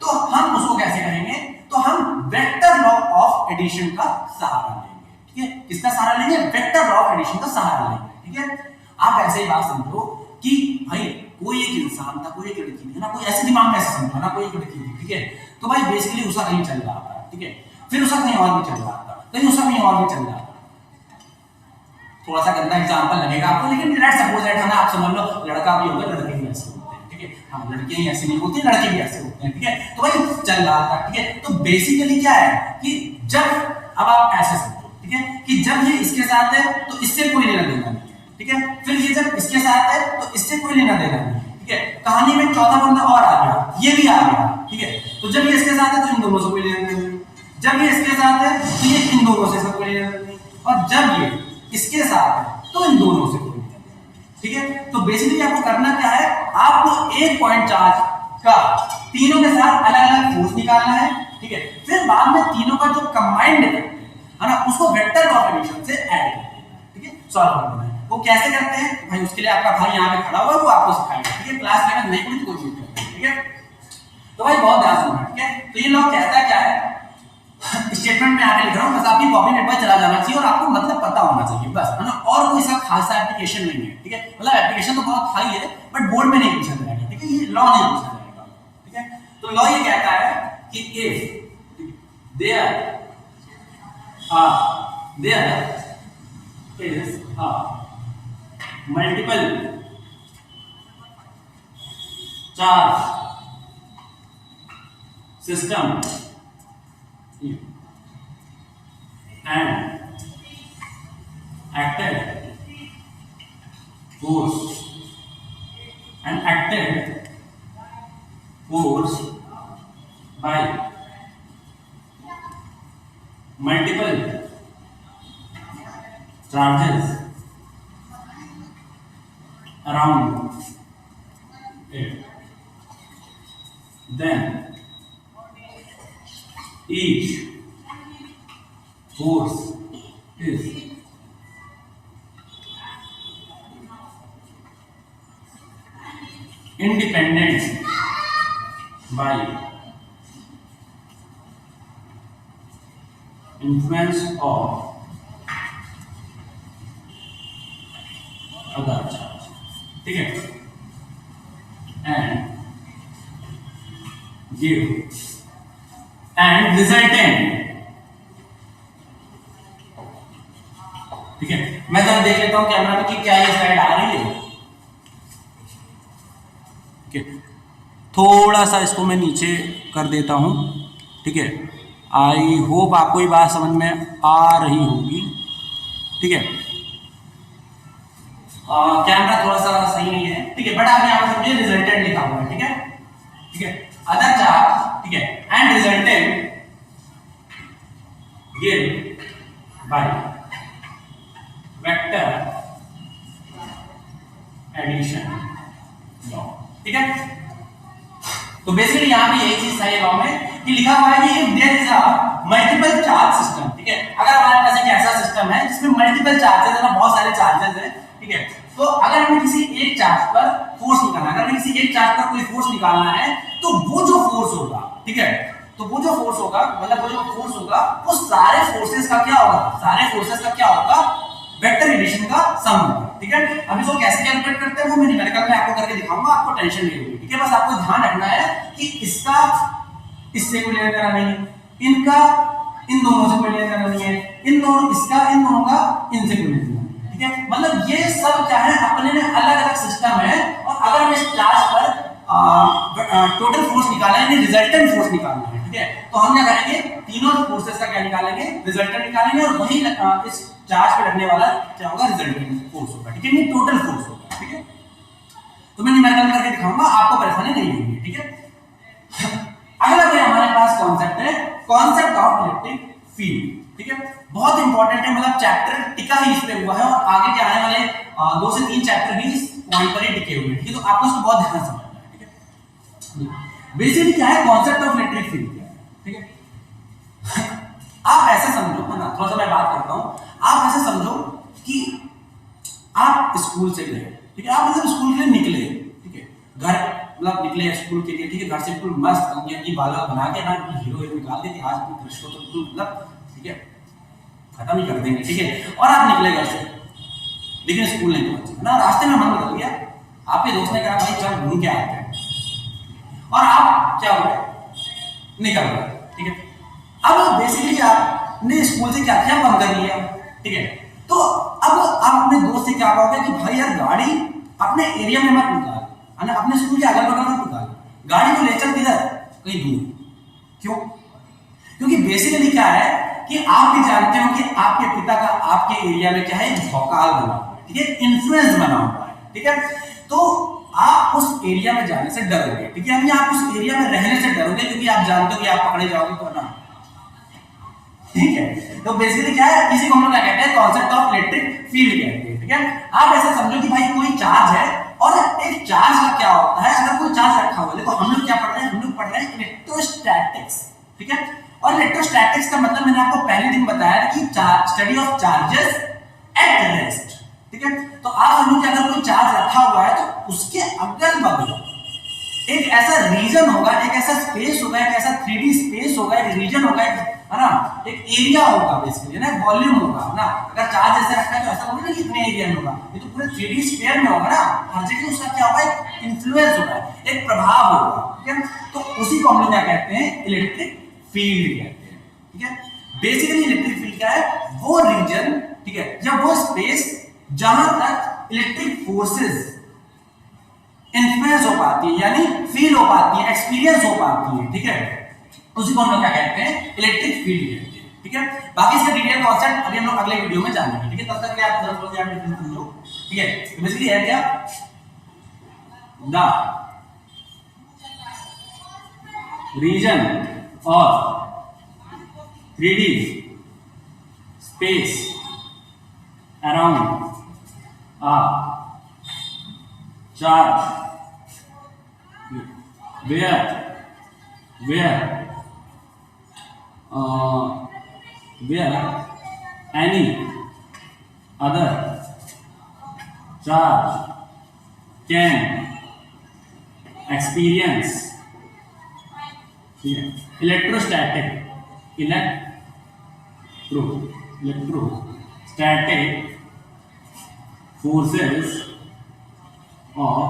तो हम उसको कैसे करेंगे, तो हम वेक्टर लॉ ऑफ एडिशन का सहारा लेंगे, ठीक है। किसका सहारा लेंगे, वेक्टर लॉ ऑफ एडिशन का सहारा लेंगे, ठीक है। आप ऐसे ही बात समझो कि भाई कोई एक इंसान था, कोई एक लड़की थी ना, कोई ऐसे दिमाग में ऐसे समझो ना, कोई एक लड़की थी, ठीक है, तो भाई बेसिकली उसका कहीं चल रहा था, ठीक है, फिर उसका कहीं और भी चल रहा था, कहीं उसका कहीं और भी चल रहा था। थोड़ा सा गंदा एग्जांपल लगेगा आपको लेकिन लेट्स सपोज दैट है ना, आप समझ लो लड़का भी होगा, लड़के भी ऐसे होते हैं, ठीक है, हाँ लड़के ही ऐसे नहीं होते, लड़के भी ऐसे होते हैं, ठीक है। तो भाई चल रहा था, ठीक है, तो बेसिकली क्या है कि जब अब आप ऐसे समझो, ठीक है, कि जब ये इसके साथ है तो इससे कोई लेना देना नहीं, ठीक है, फिर ये जब इसके साथ है तो इससे कोई लेना देना नहीं, ठीक है। कहानी में चौथा बंदा और आ गया, ये भी आ गया, ठीक है, तो जब ये इसके साथ है तो इन दोनों से कोई लेना देना नहीं, जब ये इसके साथ है तो ये इन दोनों से कोई लेना देना नहीं, और जब ये इसके साथ है तो इन दोनों से कोई लेना देना, ठीक है। तो बेसिकली आपको करना क्या है, आपको एक पॉइंट चार्ज का तीनों के साथ अलग-अलग फोर्स निकालना है, ठीक है, फिर बाद में तीनों का जो कंबाइंड इफेक्ट है ना उसको वेक्टर लॉ ऑफ एडिशन से ऐड कर देना है, ठीक है, सॉल्व कर देना है। वो कैसे करते हैं भाई, उसके लिए आपका भाई यहाँ पे खड़ा हुआ है, वो आपको सिखाएगा, ठीक है। क्लास 11 नहीं पढ़ी तो कोई नहीं, ठीक है। तो भाई बहुत ध्यान सुनना, ठीक है। तो ये लॉ कहता है क्या है, स्टेटमेंट में आगे लिख रहा हूं, बस आपकी कॉपी नेट पर चला जाना चाहिए और आपको मतलब पता होना चाहिए बस, है ना, और कोई सा खासा एप्लीकेशन नहीं है, ठीक है। मतलब एप्लीकेशन तो बहुत हाई है बट बोर्ड में नहीं पूछा जाएगा, ठीक है, ये लॉ नहीं पूछा जाएगा, ठीक है। तो लॉ ये कहता है कि if there is a multiple charge system and acted force acted force by multiple charges around it, then each force is independent by influence of other charge, ठीक है, and give and resultant, ठीक है। मैं जरा देख लेता हूं camera में कि क्या ये स्लाइड आ रही है, ठीक है। थोड़ा सा इसको मैं नीचे कर देता हूं, ठीक है। आई होप आपको ये बात समझ में आ रही होगी, ठीक है। कैमरा थोड़ा सा सही नहीं है, ठीक है, बट आप यहाँ पर समझिए रिजल्टेंट लिखा हुआ है, ठीक है, ठीक है। अदर चार्ज, ठीक है, and resultant give by vector addition law, ठीक है। तो बेसिकली यहाँ पे यही चीज सही लॉ में कि लिखा हुआ है कि if there is a multiple charge system, ठीक है, अगर हमारे पास एक ऐसा सिस्टम है जिसमें मल्टीपल चार्जेस है, बहुत सारे चार्जेस हैं, ठीक है, तो अगर हमें किसी एक चार्ज पर फोर्स निकालना है, अगर हमें किसी एक चार्ज पर कोई फोर्स निकालना है, तो वो जो फोर्स होगा, ठीक है, तो वो जो फोर्स होगा, मतलब वो जो फोर्स होगा, वो सारे फोर्सेस का क्या होगा, सारे फोर्सेस का क्या होगा, वेक्टर एडिशन का सम होगा, ठीक है। अब इसको कैसे कैलकुलेट करते हैं वो मैं न्यूमेरिकल में आपको करके दिखाऊंगा, आपको टेंशन नहीं होगी, ठीक है। बस आपको ध्यान रखना है कि इसका इससे कोई लेना देना नहीं, इनका इन दोनों से कोई लेना देना नहीं है, इन दोनों इसका इन दोनों का इनसे कोई लेना देना, ठीक है। मतलब ये सब क्या है, अपने में अलग अलग सिस्टम है, और अगर हम इस चार्ज पर टोटल फोर्स निकालना है, रिजल्टेंट फोर्स निकालना है, ठीक है, तो हम क्या करेंगे, तीनों फोर्सेस का क्या निकालेंगे, रिजल्टेंट निकालेंगे, और वही इस चार्ज पे लगने वाला क्या होगा, रिजल्टेंट फोर्स होगा, ठीक है, ये टोटल फोर्स होगा, ठीक है। तो मैं न्यूमेरिकल करके दिखाऊंगा, आपको परेशानी नहीं होगी, ठीक है। अगला कोई हमारे पास कॉन्सेप्ट है, कॉन्सेप्ट ऑफ इलेक्ट्रिक फील्ड, ठीक है, बहुत इंपॉर्टेंट है, मतलब चैप्टर टिका ही इस पे हुआ है, और आगे के आने वाले 2 से 3 चैप्टर भी इस पॉइंट पर ही टिके हुए हैं, ठीक है। तो आपको इसको बहुत ध्यान से समझना है, ठीक है। बेसिकली क्या है कॉन्सेप्ट ऑफ इलेक्ट्रिक फील्ड, ठीक है। आप ऐसे समझो, है ना, थोड़ा सा मैं बात करता हूं, आप ऐसे समझो कि आप स्कूल से गए, ठीक है, आप मतलब स्कूल के लिए निकले, ठीक है, घर मतलब निकले स्कूल के लिए, ठीक है, घर से बिल्कुल मस्त की बाला बना के ना हीरो हीरो निकाल के आज भी रिश्तों तो बिल्कुल मतलब, ठीक है, खत्म ही कर देंगे, ठीक है, और आप निकले घर से, लेकिन स्कूल नहीं पहुंचे, है ना, रास्ते में मन बदल गया, आपके दोस्त ने कहा भाई चल घूम के आते हैं, और आप क्या हो गए, निकल गए, ठीक है। अब बेसिकली आपने स्कूल से क्या किया, बंद कर लिया, ठीक है, तो अब आप अपने दोस्त से क्या कहोगे कि भाई यार गाड़ी अपने एरिया में मत निकाल, है ना, अपने स्कूल के अगल बगल मत निकाल, गाड़ी को ले चल किधर, कहीं दूर, क्यों, क्योंकि बेसिकली क्या है कि आप भी जानते हो कि आपके पिता का आपके एरिया में क्या है, भौकाल बना हुआ है, ठीक है, इन्फ्लुएंस बना हुआ है, ठीक है, तो आप उस एरिया में जाने से डरोगे, ठीक है, आप उस एरिया में रहने से डरोगे, क्योंकि आप जानते हो कि आप पकड़े जाओगे तो ना, ठीक है। तो बेसिकली क्या है, इसी को हम लोग क्या कहते हैं, कॉन्सेप्ट ऑफ इलेक्ट्रिक फील्ड कहते हैं, ठीक है। आप ऐसे समझो कि भाई कोई चार्ज है, और एक चार्ज का क्या होता है, अगर कोई चार्ज रखा हुआ है, देखो हम लोग क्या पढ़ रहे हैं, हम लोग पढ़ रहे हैं इलेक्ट्रोस्टैटिक्स, ठीक है, और इलेक्ट्रोस्टैटिक्स का मतलब मैंने आपको पहले दिन बताया कि study of charges at rest, ठीक है। तो आप समझो कि अगर कोई चार्ज रखा हुआ है, तो उसके अगल बगल एक ऐसा रीजन होगा, एक ऐसा स्पेस होगा, एक ऐसा 3D स्पेस होगा, एक रीजन होगा, है ना, एक एरिया होगा, बेसिकली ना, वॉल्यूम होगा ना। अगर चार्ज ऐसे रखा है तो ऐसा बोलना कि इतने एरिया में होगा, ये तो पूरे 3D स्फीयर में होगा ना, हर जगह उसका क्या होगा, एक इन्फ्लुएंस होगा, एक प्रभाव होगा, ठीक है। तो उसी को हम लोग क्या कहते हैं, इलेक्ट्रिक फील्ड कहते हैं, ठीक है। बेसिकली इलेक्ट्रिक फील्ड क्या है, वो रीजन, ठीक है, या वो स्पेस जहां तक इलेक्ट्रिक फोर्सेस इन्फ्लुएंस हो पाती है, यानी फील हो पाती है, एक्सपीरियंस हो पाती है, ठीक है, उसी को हम लोग क्या कहते हैं, इलेक्ट्रिक फील्ड कहते हैं, ठीक है। बाकी इसका डिटेल कॉन्सेप्ट अभी हम लोग अगले वीडियो में जानेंगे, ठीक है। तब तक के लिए आप जरा समझो, ठीक है। तो बेसिकली है क्या, the region of 3D space around a charge where any other charge can experience electrostatic forces of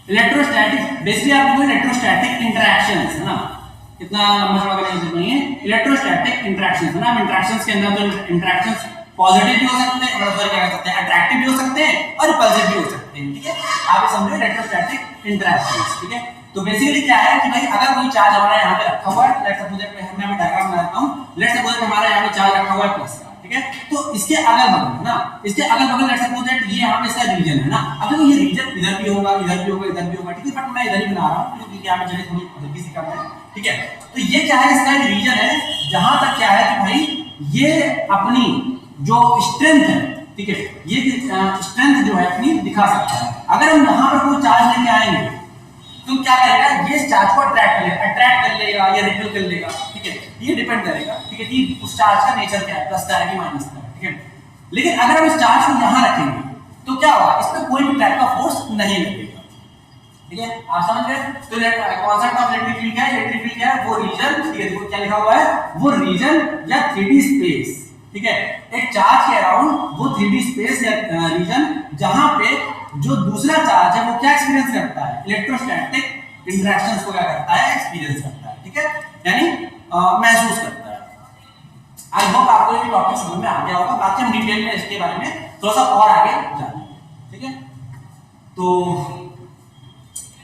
electrostatic basically आपको इलेक्ट्रोस्टैटिक इंटरेक्शंस है ना, इतना लंबा चौड़ा करने की जरूरत नहीं है। इलेक्ट्रोस्टैटिक इंटरेक्शंस है ना, इंटरेक्शंस के अंदर तो इंटरेक्शंस पॉजिटिव भी हो सकते हैं, मतलब क्या कह सकते हैं, अट्रैक्टिव भी हो सकते हैं और रिपल्सिव भी हो सकते हैं, ठीक है। आप ये समझो इलेक्ट्रोस्टैटिक इंटरेक्शंस, ठीक है। तो बेसिकली क्या है कि भाई अगर कोई चार्ज हमारा यहाँ पे रखा हुआ है, लेट्स सपोज दैट मैं अभी डायग्राम बनाता हूं, लेट्स सपोज दैट हमारा यहाँ पे चार्ज रखा हुआ है प्लस, ठीक है। तो इसके अगल बगल है ना, इसके अगल बगल लेट्स सपोज दैट ये यहाँ पे इसका रीजन है ना। अब देखो ये रीजन इधर भी होगा, इधर भी होगा, इधर भी होगा, ठीक है। बट मैं इधर ही बना रहा हूँ क्योंकि यहाँ पे जगह थोड़ी हल्की सी कम है, ठीक है। तो ये क्या है, इसका एक रीजन है जहां तक क्या है कि भाई ये अपनी जो स्ट्रेंथ है, ठीक है, ये स्ट्रेंथ जो है अपनी दिखा सकता है। अगर हम यहाँ पर कोई चार्ज लेके आएंगे तो क्या करेगा, ये चार्ज को अट्रैक्ट कर लेगा या रिपेल कर लेगा, ठीक है। ये डिपेंड करेगा, ठीक है, कि उस चार्ज का नेचर क्या है, प्लस का है कि माइनस का है, ठीक है। लेकिन अगर हम इस चार्ज को यहाँ रखेंगे तो क्या होगा, इस पर कोई भी टाइप का फोर्स नहीं लगेगा, ठीक है। आप समझ गए। तो कॉन्सेप्ट ऑफ इलेक्ट्रिक फील्ड क्या है, इलेक्ट्रिक फील्ड क्या है, वो रीजन, ठीक है, देखो क्या लिखा हुआ है, वो रीजन या 3D स्पेस, ठीक है, एक चार्ज के अराउंड वो 3D स्पेस या रीजन जहां पे जो दूसरा चार्ज है वो क्या एक्सपीरियंस करता है, इलेक्ट्रोस्टैटिक इंटरेक्शंस को क्या करता है, एक्सपीरियंस करता है, ठीक है, यानी महसूस करता है। आई होप आपको ये टॉपिक समझ में आ गया होगा। बाकी हम डिटेल में इसके बारे में थोड़ा सा और आगे जानेंगे, ठीक है। तो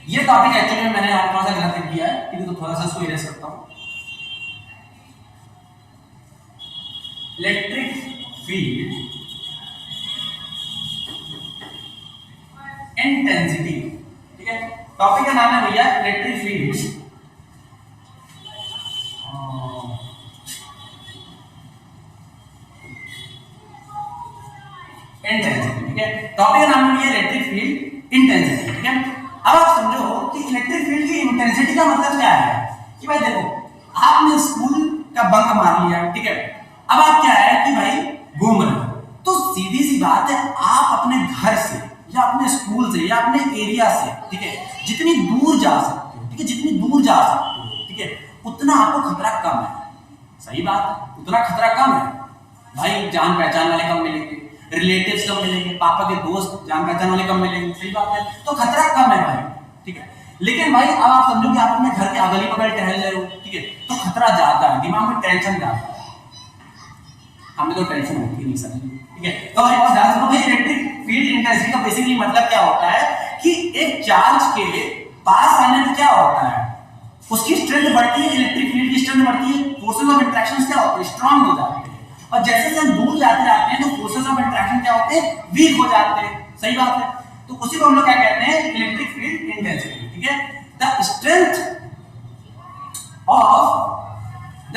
ये टॉपिक एक्चुअली में मैंने थोड़ा सा गलत लिख दिया है, ठीक है, तो थोड़ा सा इसको इरेज करता हूं। इलेक्ट्रिक फील्ड इंटेंसिटी, ठीक है। टॉपिक का नाम है भैया इलेक्ट्रिक फील्ड इंटेंसिटी, ठीक है। टॉपिक का नाम है इलेक्ट्रिक फील्ड इंटेंसिटी, ठीक है। अब आप समझो कि इलेक्ट्रिक फील्ड की इंटेंसिटी का मतलब क्या है कि भाई देखो, आपने स्कूल का बंक मार लिया, ठीक है। अब आप क्या है कि भाई घूम रहे हो, तो सीधी सी बात है, आप अपने घर से या अपने स्कूल से या अपने एरिया से, ठीक है, जितनी दूर जा सकते हो, ठीक है, जितनी दूर जा सकते हो, ठीक है, उतना आपको खतरा कम है। सही बात है, उतना खतरा कम है भाई। जान पहचान वाले कम मिलेंगे, रिलेटिव्स कम मिलेंगे, पापा के दोस्त जान पहचान वाले कम मिलेंगे, सही बात है, तो खतरा कम है भाई, ठीक है। लेकिन भाई अब आप समझो कि आप अपने घर के अगली बगल टहल रहे हो, ठीक है, तो खतरा ज्यादा है, दिमाग में टेंशन ज्यादा है, हमें तो टेंशन होती नहीं सर, ठीक है। तो भाई ध्यान रखो भाई, इलेक्ट्रिक फील्ड इंटेंसिटी का बेसिकली मतलब क्या होता है कि एक चार्ज के पास आने में क्या होता है, उसकी स्ट्रेंथ बढ़ती है, इलेक्ट्रिक फील्ड की स्ट्रेंथ बढ़ती है, फोर्सेस ऑफ इंटरेक्शन क्या होते हैं, स्ट्रांग हो जाते हैं, और जैसे हम दूर जाते जाते हैं तो फोर्सेस ऑफ इंटरेक्शन क्या होते हैं, वीक हो जाते हैं, सही बात है। तो उसी को हम लोग क्या कहते हैं, इलेक्ट्रिक फील्ड इंटेंसिटी, ठीक है। The strength of a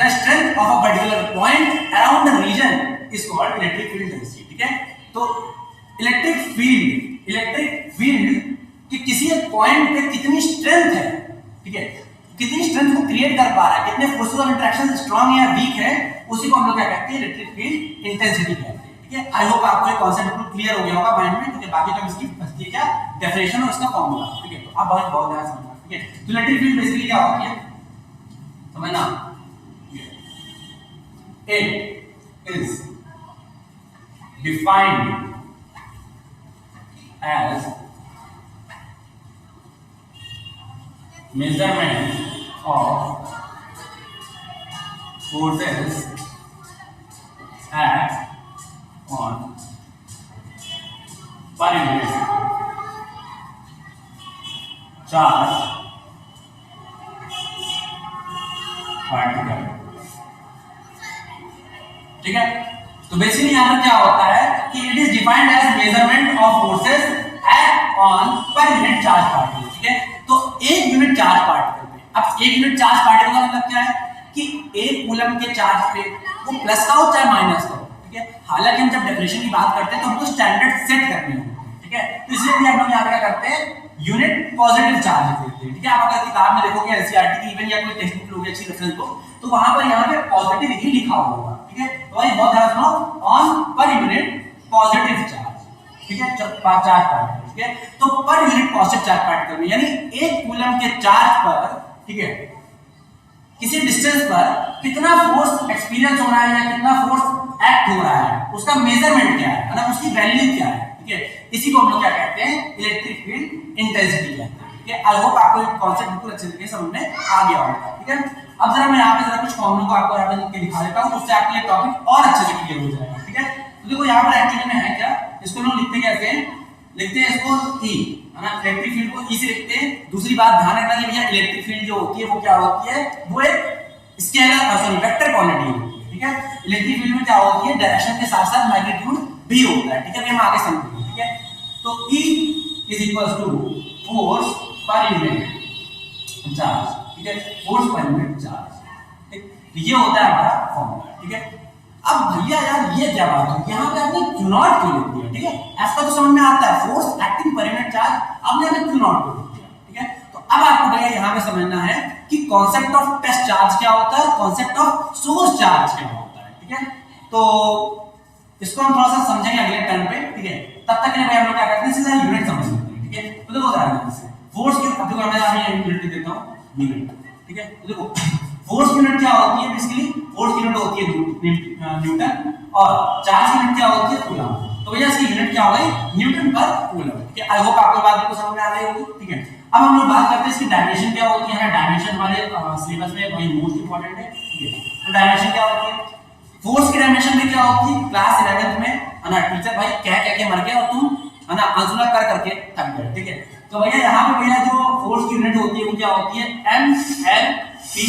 particular point around the region is called electric field intensity, ठीक है। तो इलेक्ट्रिक फील्ड कि किसी एक पॉइंट पे कितनी स्ट्रेंथ है, ठीक है, कितनी स्ट्रेंथ को क्रिएट कर पा रहा है, कितने फोर्सेस ऑफ इंटरेक्शन स्ट्रांग है या वीक है, उसी को हम लोग क्या कहते हैं, इलेक्ट्रिक फील्ड इंटेंसिटी कहते हैं, ठीक है। आई होप आपको ये कॉन्सेप्ट बिल्कुल क्लियर हो गया होगा माइंड में, ठीक है। बाकी तो इसकी बचती है क्या, डेफिनेशन और इसका फॉर्मूला, ठीक है। तो आप बहुत ध्यान से समझना, ठीक है। तो इलेक्ट्रिक फील्ड बेसिकली क्या होती है, समझना, it is defined as measurement of forces act on per unit charge particle, ठीक है। तो बेसिकली यहां पर क्या होता है कि it is defined as measurement of forces act on per unit charge particle, ठीक है। तो एक यूनिट चार्ज पार्टिकल पे, अब एक यूनिट चार्ज पार्टिकल का मतलब क्या है कि एक कूलम के चार्ज पे वो प्लस का हो चाहे माइनस का हो, ठीक है। हालांकि हम जब डेफिनेशन की बात करते हैं तो हमको स्टैंडर्ड सेट करने होते हैं, ठीक है। तो इसलिए भी हम लोग यहाँ क्या करते हैं, यूनिट पॉजिटिव चार्ज लिखते हैं, ठीक है। आप अगर किताब में देखोगे एनसीईआरटी की इवन या कोई टेक्स्ट बुक लोगे अच्छी रेफरेंस बुक, तो वहां पर यहाँ पे पॉजिटिव ही लिखा होगा, ठीक है। तो भाई बहुत ध्यान सुनो, on per unit positive charge, ठीक है, चार्ज पार्टिकल, ठीक है। तो per unit positive charge particle में यानी एक कूलम के चार्ज पर, ठीक है, किसी डिस्टेंस पर कितना फोर्स एक्सपीरियंस हो रहा है या कितना फोर्स एक्ट हो रहा है, उसका मेजरमेंट क्या है ना, उसकी वैल्यू क्या है, ठीक है। इसी को हम लोग क्या कहते हैं, इलेक्ट्रिक फील्ड इंटेंसिटी कहते हैं, ठीक है। आई होप आपको ये कांसेप्ट बिल्कुल अच्छे तरीके से समझ में आ गया होगा, ठीक है। अब जरा मैं यहाँ पे जरा कुछ फॉर्मूले को आपको यहाँ पे लिख के दिखा देता हूँ, उससे आपके लिए टॉपिक और अच्छे से क्लियर हो जाएगा, ठीक है। तो देखो यहाँ पर एक्चुअली में है क्या, इसको लोग लिखते कैसे हैं, लिखते हैं इसको ई, है ना, इलेक्ट्रिक फील्ड को ई से लिखते हैं। दूसरी बात ध्यान रखना कि भैया इलेक्ट्रिक फील्ड जो होती है वो क्या होती है, वो एक स्केलर सॉरी वेक्टर क्वांटिटी होती है, ठीक है। इलेक्ट्रिक फील्ड में क्या होती है, डायरेक्शन के साथ साथ मैग्नीट्यूड भी होता है, ठीक है। हम आगे समझेंगे, ठीक है। तो E is equal to force per unit charge, ठीक है, फोर्स पर यूनिट चार्ज, ठीक। ये होता है हमारा फॉर्मूला, ठीक है। अब भैया यार ये क्या बात है, यहाँ पे आपने Q नॉट क्यों लिख दिया, ठीक है। ऐसा तो समझ में आता है, फोर्स एक्टिंग पर यूनिट चार्ज, आपने Q नॉट क्यों लिख दिया, ठीक है। तो अब आपको भैया यहाँ पे समझना है कि कॉन्सेप्ट ऑफ टेस्ट चार्ज क्या होता है, कॉन्सेप्ट ऑफ सोर्स चार्ज क्या होता है, ठीक है। तो इसको हम थोड़ा सा समझेंगे अगले टर्म पे, ठीक है। तब तक के लिए भाई हम लोग क्या करते हैं, सीधा यूनिट समझ लेते हैं, ठीक है। तो देखो ध्यान से फोर्स की, अब देखो मैं यहाँ यूनिट देता हूँ न्यूटन, ठीक है। तो देखो फोर्स यूनिट क्या होती है, बेसिकली फोर्स यूनिट होती है न्यूटन और चार्ज यूनिट क्या होती है, कूलम। तो भैया इसकी यूनिट क्या होगी, न्यूटन पर कूलम, ठीक है। आई होप आपको बात बिल्कुल समझ में आ रही होगी, ठीक है। अब हम लोग बात करते हैं इसकी डायमेंशन क्या होती है, डायमेंशन हमारे सिलेबस में वही मोस्ट इंपोर्टेंट है, ठीक है। तो डायमेंशन क्या होती है, फोर्स की डायमेंशन भी क्या होती है, क्लास 11th में है ना, टीचर भाई कह के मर गया और तुम है ना आंसर कर करके थक गए, ठीक है। तो भैया यहाँ पे भैया जो फोर्स की यूनिट होती है वो क्या होती है, M/L/P-2,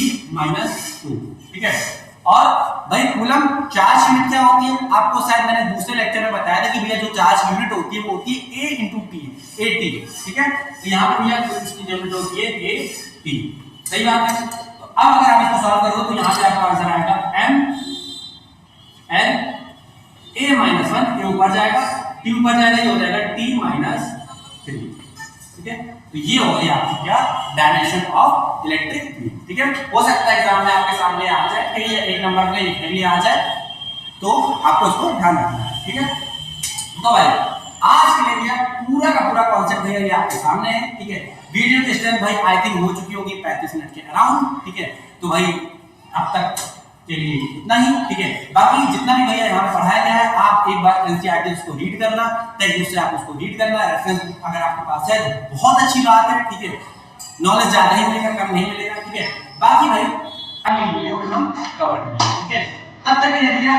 ठीक है। और भाई कूलम चार्ज यूनिट क्या होती है, आपको शायद मैंने दूसरे लेक्चर में बताया था कि भैया जो चार्ज यूनिट होती है वो होती है A/T, AT, ठीक है। तो यहाँ पे भैया इसकी यूनिट होती है AT, सही बात है। तो अब अगर आप इसको सॉल्व करो तो यहाँ पे आपका आंसर आएगा M/L A-1, ये ऊपर जाएगा, T ऊपर जाएगा, ये हो जाएगा T-3, ठीक है। तो ये हो गई आपकी क्या, डायमेंशन ऑफ इलेक्ट्रिक फील्ड, ठीक है। हो सकता है एग्जाम में आपके सामने आ जाए, ठीक है, एक नंबर में लिखने के लिए आ जाए, तो आपको इसको ध्यान रखना है, ठीक है। तो भाई आज के लिए भैया पूरा का पूरा कॉन्सेप्ट भैया ये आपके सामने है, ठीक है। वीडियो की स्ट्रेंथ भाई आई थिंक हो चुकी होगी 35 मिनट के अराउंड, ठीक है। तो भाई अब तक के लिए इतना ही, ठीक है। बाकी जितना भी भैया यहाँ पे पढ़ाया गया है, आप एक बार एनसीईआरटी उसको रीड करना, टेक्स्ट बुक से आप उसको रीड करना, रेफरेंस बुक अगर आपके पास है तो बहुत अच्छी बात है, ठीक है। नॉलेज ज्यादा ही मिलेगा, कम नहीं मिलेगा, ठीक है। बाकी भाई अगली वीडियो में हम कवर करेंगे, ठीक है। तब तक के लिए भैया